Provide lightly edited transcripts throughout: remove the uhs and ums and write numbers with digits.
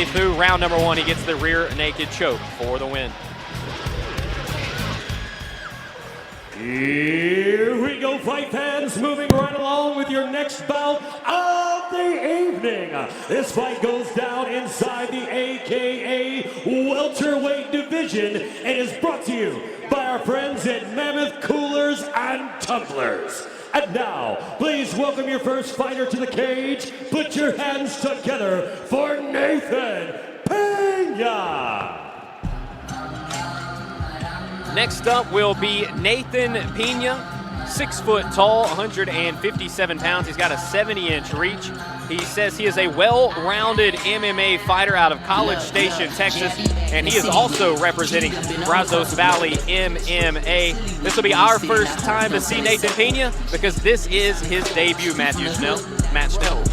Through round number one, he gets the rear naked choke for the win. Here we go, fight fans, moving right along with your next bout of the evening. This fight goes down inside the AKA welterweight division and is brought to you by our friends at Mammoth Coolers and Tumblers. And now, please welcome your first fighter to the cage. Put your hands together for Nathan Pena. Next up will be Nathan Pena, 6 foot tall, 157 pounds. He's got a 70-inch reach. He says he is a well-rounded MMA fighter out of College Station, Texas, and he is also representing Brazos Valley MMA. This will be our first time to see Nathan Pena because this is his debut, Matt Snell.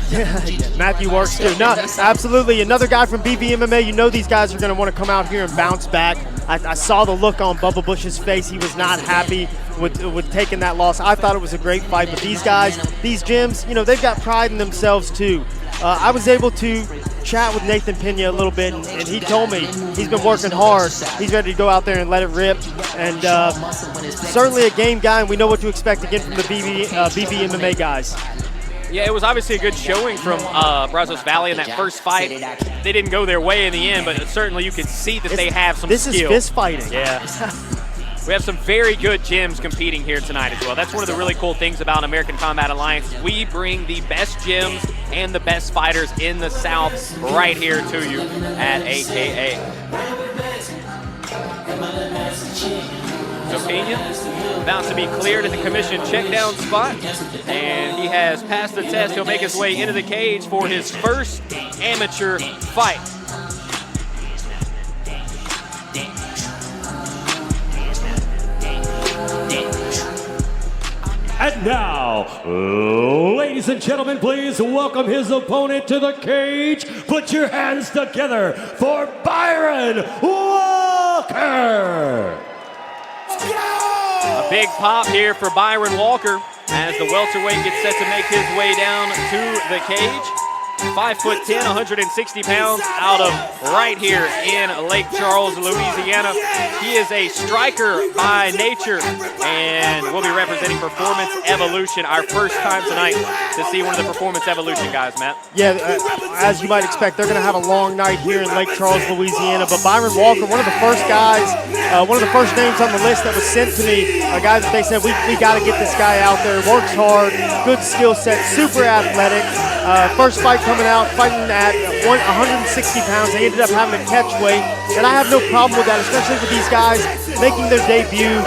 Yeah, Matthew works too. No, absolutely. Another guy from BV MMA. You know these guys are going to want to come out here and bounce back. I saw the look on Bubba Bush's face. He was not happy with taking that loss. I thought it was a great fight, but these guys, these gyms, you know, they've got pride in themselves too. I was able to chat with Nathan Pena a little bit, and he told me he's been working hard. He's ready to go out there and let it rip, and certainly a game guy, and we know what to expect again from the BV MMA guys. Yeah, it was obviously a good showing from Brazos Valley in that first fight. They didn't go their way in the end, but certainly you can see that they have some skill. This is fist fighting. Yeah. We have some very good gyms competing here tonight as well. That's one of the really cool things about American Combat Alliance. We bring the best gyms and the best fighters in the South right here to you at AKA. So Pena about to be cleared at the commission check-down spot, and he has passed the test. He'll make his way into the cage for his first amateur fight. And now, ladies and gentlemen, please welcome his opponent to the cage. Put your hands together for Byron Walker. A big pop here for Byron Walker as the welterweight gets set to make his way down to the cage. 5'10", 160 pounds out of right here in Lake Charles, Louisiana. He is a striker by nature and will be representing Performance Evolution, our first time tonight to see one of the Performance Evolution guys, Matt. Yeah, as you might expect, they're going to have a long night here in Lake Charles, Louisiana. But Byron Walker, one of the first guys, one of the first names on the list that was sent to me, a guy that they said, we got to get this guy out there. Works hard, good skill set, super athletic. First fight coming out, fighting at 160 pounds. They ended up having to catch weight, and I have no problem with that, especially with these guys making their debut.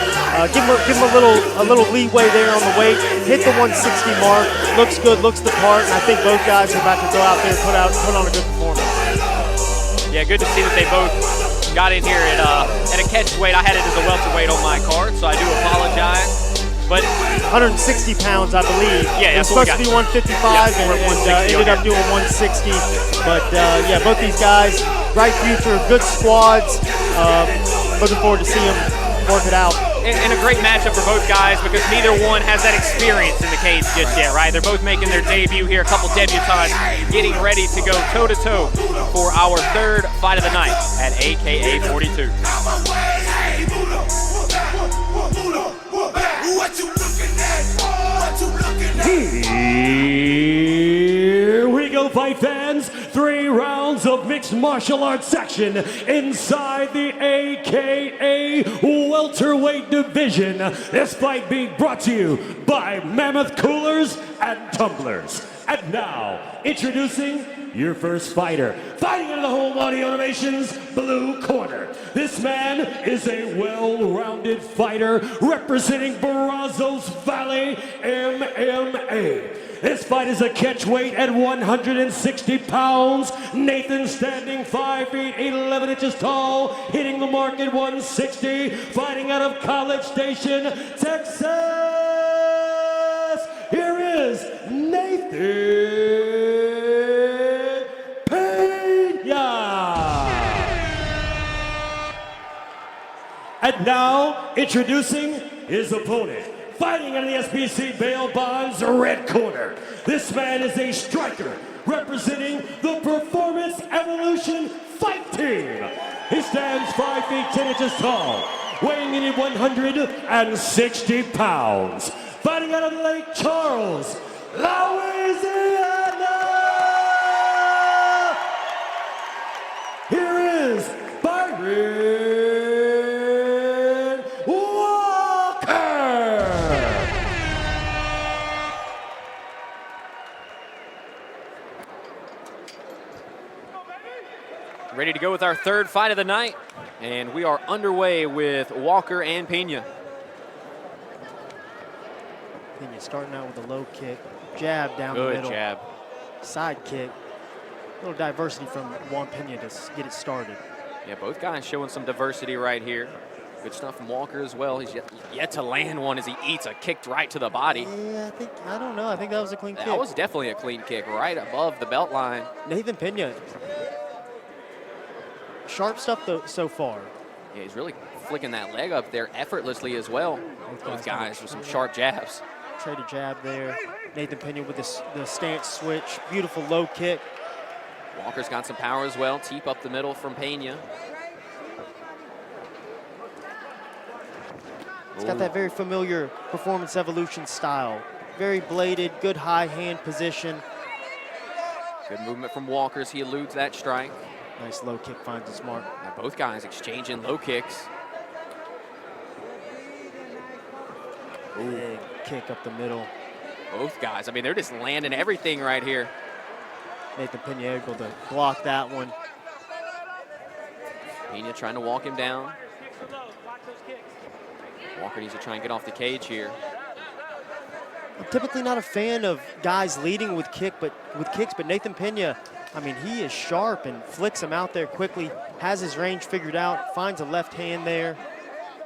Give them a little leeway there on the weight. Hit the 160 mark. Looks good, looks the part, and I think both guys are about to go out there and put on a good performance. Yeah, good to see that they both got in here at a catch weight. I had it as a welterweight on my card, so I do apologize. But 160 pounds, I believe. Yeah, it was supposed to be 155, and ended up doing 160. But yeah, both these guys, bright future, good squads. Looking forward to seeing them work it out. And a great matchup for both guys because neither one has that experience in the cage just yet, right? They're both making their debut here, a couple debutants getting ready to go toe-to-toe for our third fight of the night at AKA 42. Here we go, fight fans. 3 rounds of mixed martial arts action inside the AKA welterweight division. This fight being brought to you by Mammoth Coolers and Tumblers. And now, introducing your first fighter, fighting in the home audio animations blue corner. This man is a well-rounded fighter representing Brazos Valley MMA. This fight is a catch weight at 160 pounds. Nathan standing 5 feet 11 inches tall, hitting the mark at 160, fighting out of College Station, Texas. Here is Nathan Pena. And now, introducing his opponent, fighting out of the SBC bail bonds red corner. This man is a striker representing the Performance Evolution Fight Team. He stands 5 feet 10 inches tall, weighing in at 160 pounds. Fighting out of Lake Charles, Louisiana! Here is Byron Walker! Ready to go with our third fight of the night, and we are underway with Walker and Pena. Pena starting out with a low kick, jab down the Good middle. jab. Side kick. A little diversity from Juan Pena to get it started. Yeah, both guys showing some diversity right here. Good stuff from Walker as well. He's yet to land one as he eats a kick right to the body. Yeah, I don't know. I think that was a clean kick. That was definitely a clean kick right above the belt line. Nathan Pena. Sharp stuff though so far. Yeah, he's really flicking that leg up there effortlessly as well. Both guys with some sharp jabs. Trade a jab there. Nathan Pena with the stance switch. Beautiful low kick. Walker's got some power as well. Teep up the middle from Pena. It's got that very familiar Performance Evolution style. Very bladed, good high hand position. Good movement from Walker as he eludes that strike. Nice low kick finds its mark. Now both guys exchanging low kicks. Big kick up the middle. Both guys, I mean, they're just landing everything right here. Nathan Pena able to block that one. Pena trying to walk him down. Walker needs to try and get off the cage here. I'm typically not a fan of guys leading with kicks, but Nathan Pena, I mean, he is sharp and flicks him out there quickly, has his range figured out, finds a left hand there.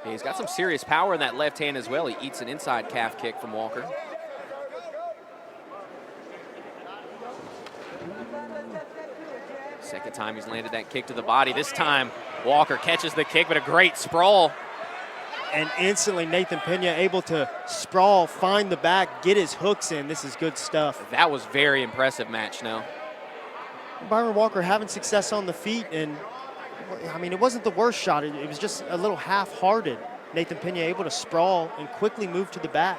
Yeah, he's got some serious power in that left hand as well. He eats an inside calf kick from Walker. Second time he's landed that kick to the body. This time, Walker catches the kick, but a great sprawl. And instantly, Nathan Pena able to sprawl, find the back, get his hooks in. This is good stuff. That was very impressive match now. Byron Walker having success on the feet, and I mean, it wasn't the worst shot. It was just a little half-hearted. Nathan Pena able to sprawl and quickly move to the back.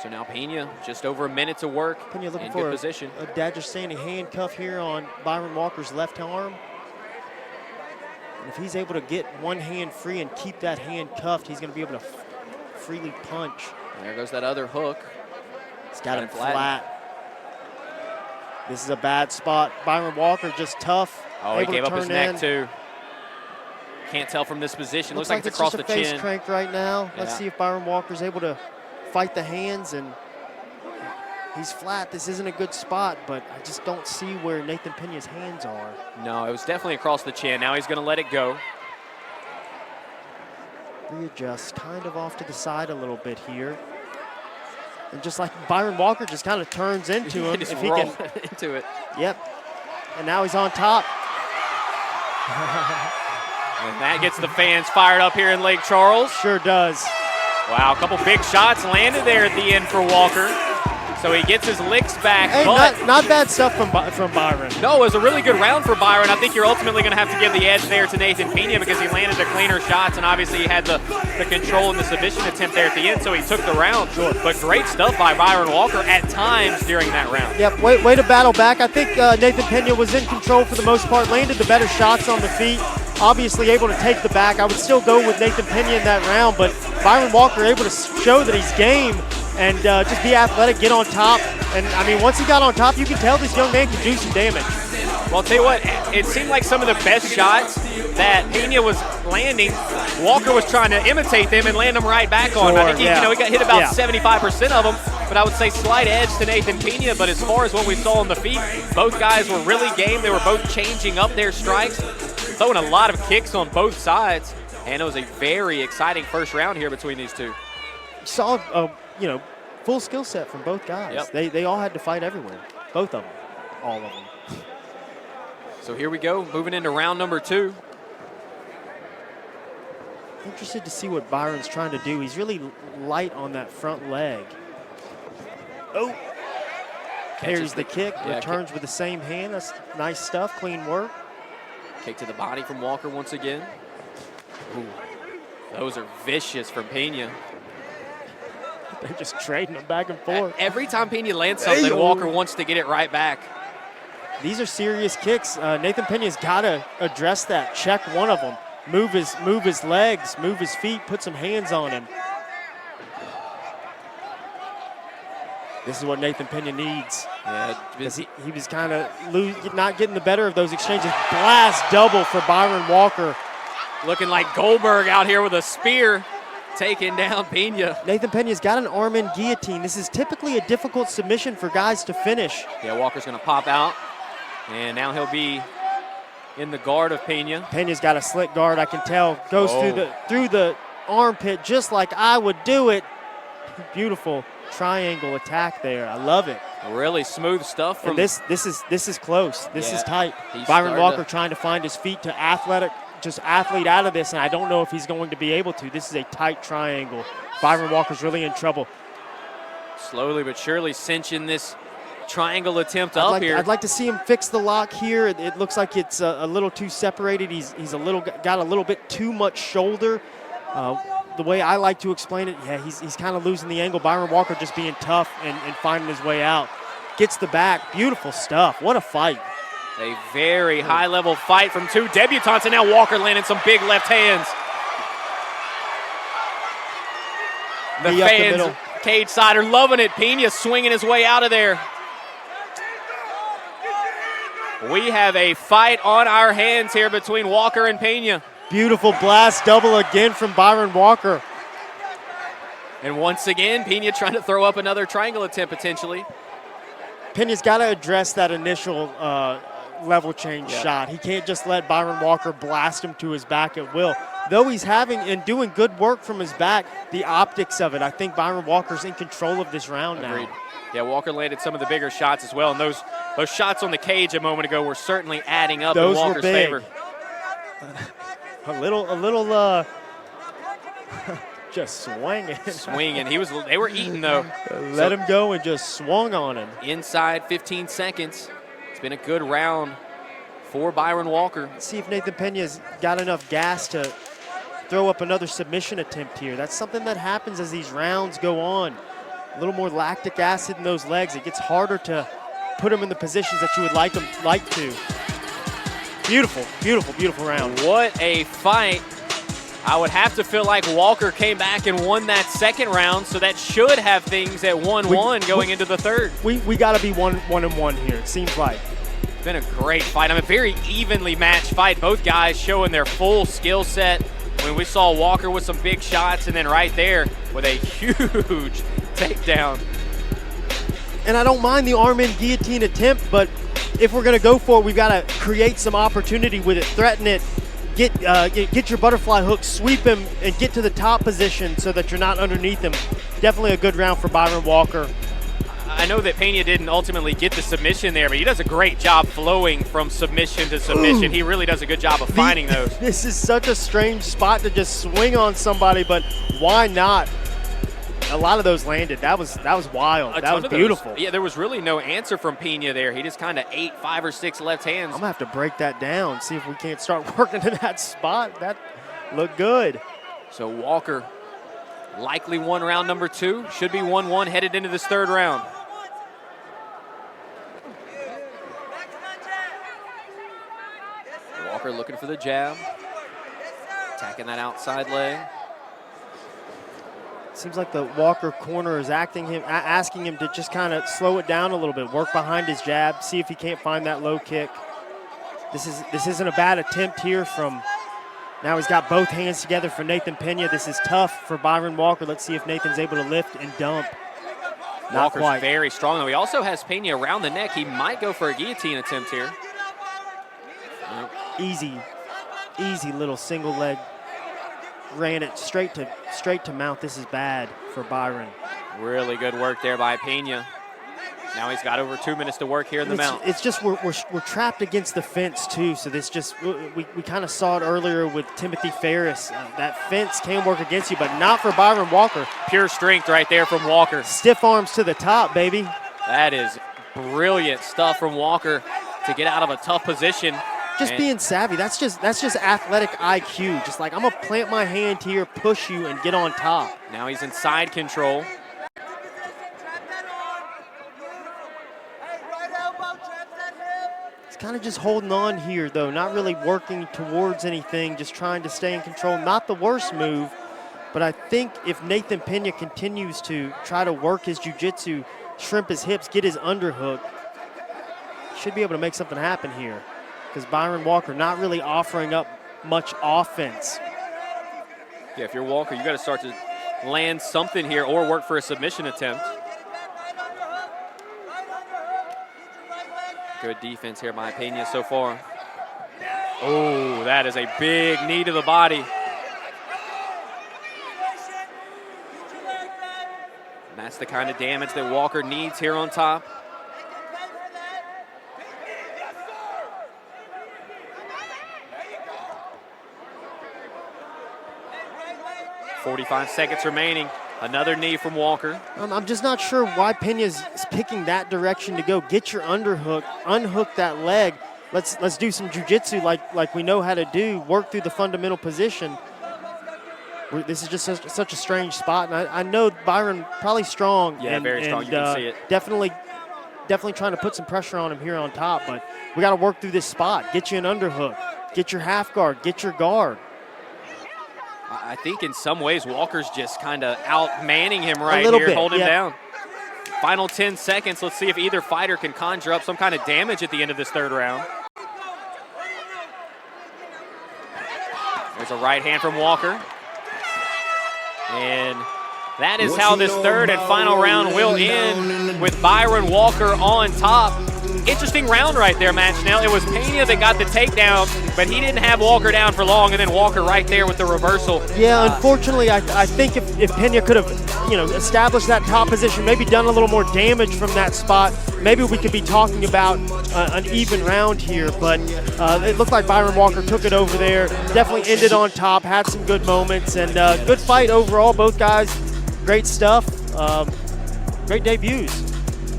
So now Pena, just over a minute to work. Pena looking in for good position. a Dagestani handcuff here on Byron Walker's left arm. And if he's able to get one hand free and keep that hand cuffed, he's going to be able to freely punch. There goes that other hook. He's got him flat. This is a bad spot. Byron Walker just tough. Oh, he gave up his neck too. Can't tell from this position. Looks like it's across the chin. Face crank right now. Let's Yeah. see if Byron Walker's able to fight the hands, and he's flat. This isn't a good spot, but I just don't see where Nathan Pena's hands are. No, it was definitely across the chin. Now he's going to let it go. Readjust, kind of off to the side a little bit here. And just like Byron Walker just kind of turns into him. Just if he roll can, into it. Yep. And now he's on top. And that gets the fans fired up here in Lake Charles. Sure does. Wow, a couple big shots landed there at the end for Walker. So he gets his licks back. Hey, but not bad stuff from Byron. no, it was a really good round for Byron. I think you're ultimately going to have to give the edge there to Nathan Pena because he landed the cleaner shots, and obviously he had the control in the submission attempt there at the end, so he took the round. Sure. But great stuff by Byron Walker at times during that round. Yep, way to battle back. I think Nathan Pena was in control for the most part, landed the better shots on the feet, obviously able to take the back. I would still go with Nathan Pena in that round, but Byron Walker able to show that he's game and just be athletic, get on top. And, I mean, once he got on top, you can tell this young man can do some damage. Well, I'll tell you what, it seemed like some of the best shots that Pena was landing, Walker was trying to imitate them and land them right back on. Sure, I think he got hit about Yeah. 75% of them, but I would say slight edge to Nathan Pena. But as far as what we saw on the feet, both guys were really game. They were both changing up their strikes, throwing a lot of kicks on both sides, and it was a very exciting first round here between these two. Saw full skill set from both guys. Yep. They all had to fight everywhere. Both of them. All of them. So here we go, moving into round number 2. Interested to see what Byron's trying to do. He's really light on that front leg. Oh. Parries the kick, yeah, returns with the same hand. That's nice stuff, clean work. Kick to the body from Walker once again. Ooh, those are vicious from Pena. They're just trading them back and forth. Every time Pena lands something, Walker wants to get it right back. These are serious kicks. Nathan Pena's got to address that. Check one of them. Move his legs, move his feet, put some hands on him. This is what Nathan Pena needs. Yeah, because he was kind of not getting the better of those exchanges. Blast double for Byron Walker. Looking like Goldberg out here with a spear, taking down Pena. Nathan Pena's got an arm-in guillotine. This is typically a difficult submission for guys to finish. Yeah, Walker's going to pop out, and now he'll be in the guard of Pena. Pena's got a slick guard, I can tell. Goes through the armpit just like I would do it. Beautiful triangle attack there. I love it. Really smooth stuff from. And this is close. This is tight. Byron Walker trying to find his feet to athlete out of this, and I don't know if he's going to be able to. This is a tight triangle. Byron Walker's really in trouble. Slowly but surely cinching this triangle attempt up here. I'd like to see him fix the lock here. It looks like it's a little too separated. He's got a little bit too much shoulder. The way I like to explain it, yeah, he's kind of losing the angle. Byron Walker just being tough and finding his way out. Gets the back. Beautiful stuff. What a fight. A very high-level fight from two debutants, and now Walker landing some big left hands. The fans, cage side, are loving it. Pena swinging his way out of there. We have a fight on our hands here between Walker and Pena. Beautiful blast double again from Byron Walker. And once again, Pena trying to throw up another triangle attempt potentially. Pena's got to address that initial level change shot. He can't just let Byron Walker blast him to his back at will. Though he's having and doing good work from his back, the optics of it, I think Byron Walker's in control of this round now. Yeah, Walker landed some of the bigger shots as well, and those shots on the cage a moment ago were certainly adding up in Walker's favor. A little, just swinging. They were eating though. Let him go and just swung on him. Inside 15 seconds. It's been a good round for Byron Walker. Let's see if Nathan Pena's got enough gas to throw up another submission attempt here. That's something that happens as these rounds go on. A little more lactic acid in those legs. It gets harder to put them in the positions that you would like to. Beautiful, beautiful, beautiful round. What a fight. I would have to feel like Walker came back and won that second round, so that should have things at 1-1 going into the third. We got to be 1-1 here, it seems like. It's been a great fight. A very evenly matched fight. Both guys showing their full skill set. When we saw Walker with some big shots, and then right there with a huge takedown. And I don't mind the arm-in guillotine attempt, but if we're going to go for it, we've got to create some opportunity with it, threaten it, get your butterfly hook, sweep him, and get to the top position so that you're not underneath him. Definitely a good round for Byron Walker. I know that Pena didn't ultimately get the submission there, but he does a great job flowing from submission to submission. Ooh. He really does a good job of finding those. This is such a strange spot to just swing on somebody, but why not? A lot of those landed. That was wild. That was beautiful. Yeah, there was really no answer from Pena there. He just kind of ate 5 or 6 left hands. I'm going to have to break that down, see if we can't start working in that spot. That looked good. So Walker likely won round number 2. Should be 1-1 headed into this third round. Walker looking for the jab. Attacking that outside leg. Seems like the Walker corner is asking him to just kind of slow it down a little bit, work behind his jab, see if he can't find that low kick. This isn't a bad attempt here from, now he's got both hands together for Nathan Pena. This is tough for Byron Walker. Let's see if Nathan's able to lift and dump. Not Walker's quite. Very strong though. He also has Pena around the neck. He might go for a guillotine attempt here. Easy little single leg. Ran it straight to mount. This is bad for Byron. Really good work there by Pena. Now he's got over 2 minutes to work here in the mount. It's just we're trapped against the fence too. So this just we kind of saw it earlier with Timothy Ferris. That fence can work against you, but not for Byron Walker. Pure strength right there from Walker. Stiff arms to the top, baby. That is brilliant stuff from Walker to get out of a tough position. Just being savvy. That's just athletic IQ. Just like, I'm gonna plant my hand here, push you, and get on top. Now he's in side control. He's kind of just holding on here, though, not really working towards anything, just trying to stay in control. Not the worst move, but I think if Nathan Pena continues to try to work his jiu-jitsu, shrimp his hips, get his underhook, should be able to make something happen here. Because Byron Walker not really offering up much offense. Yeah, if you're Walker, you got to start to land something here or work for a submission attempt. Good defense here by Pena so far. Oh, that is a big knee to the body. And that's the kind of damage that Walker needs here on top. .45 seconds remaining. Another knee from Walker. I'm just not sure why Pena's picking that direction to go. Get your underhook, unhook that leg. Let's do some jiu-jitsu like we know how to do. Work through the fundamental position. This is just such a strange spot, and I know Byron probably strong. Yeah, very strong. You can see it. Definitely trying to put some pressure on him here on top. But we got to work through this spot. Get you an underhook. Get your half guard. Get your guard. I think in some ways Walker's just kind of out-manning him right here, holding him down. Final 10 seconds. Let's see if either fighter can conjure up some kind of damage at the end of this third round. There's a right hand from Walker. And that is how this third and final round will end, with Byron Walker on top. Interesting round right there, Matt Schnell. It was Pena that got the takedown, but he didn't have Walker down for long, and then Walker right there with the reversal. Yeah, unfortunately, I think if Pena could have, established that top position, maybe done a little more damage from that spot, maybe we could be talking about an even round here. But it looked like Byron Walker took it over there. Definitely ended on top, had some good moments, and good fight overall. Both guys, great stuff, great debuts.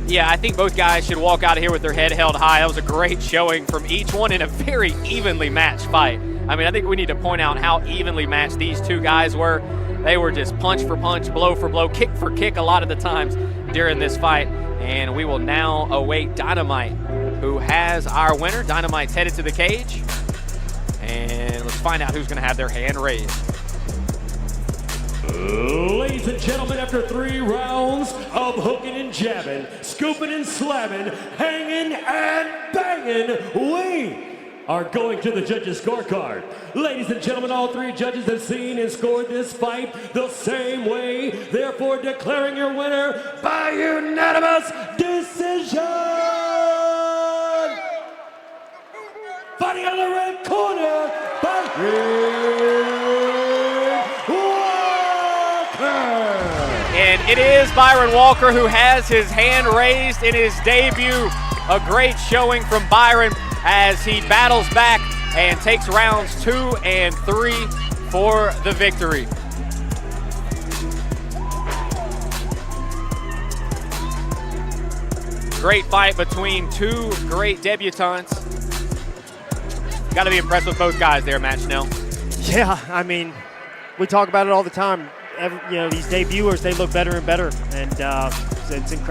Yeah, I think both guys should walk out of here with their head held high. That was a great showing from each one in a very evenly matched fight. I mean, I think we need to point out how evenly matched these two guys were. They were just punch for punch, blow for blow, kick for kick a lot of the times during this fight. And we will now await Dynamite, who has our winner. Dynamite's headed to the cage. And let's find out who's going to have their hand raised. Ladies and gentlemen, after 3 rounds of hooking and jabbing, scooping and slamming, hanging and banging, we are going to the judges' scorecard. Ladies and gentlemen, all 3 judges have seen and scored this fight the same way, therefore declaring your winner by unanimous decision. Fighting out of the red corner, and it is Byron Walker who has his hand raised in his debut. A great showing from Byron as he battles back and takes rounds 2 and 3 for the victory. Great fight between 2 great debutantes. Got to be impressed with both guys there, Matt Schnell. Yeah, I mean, we talk about it all the time. These debuters, they look better and better, and it's incredible.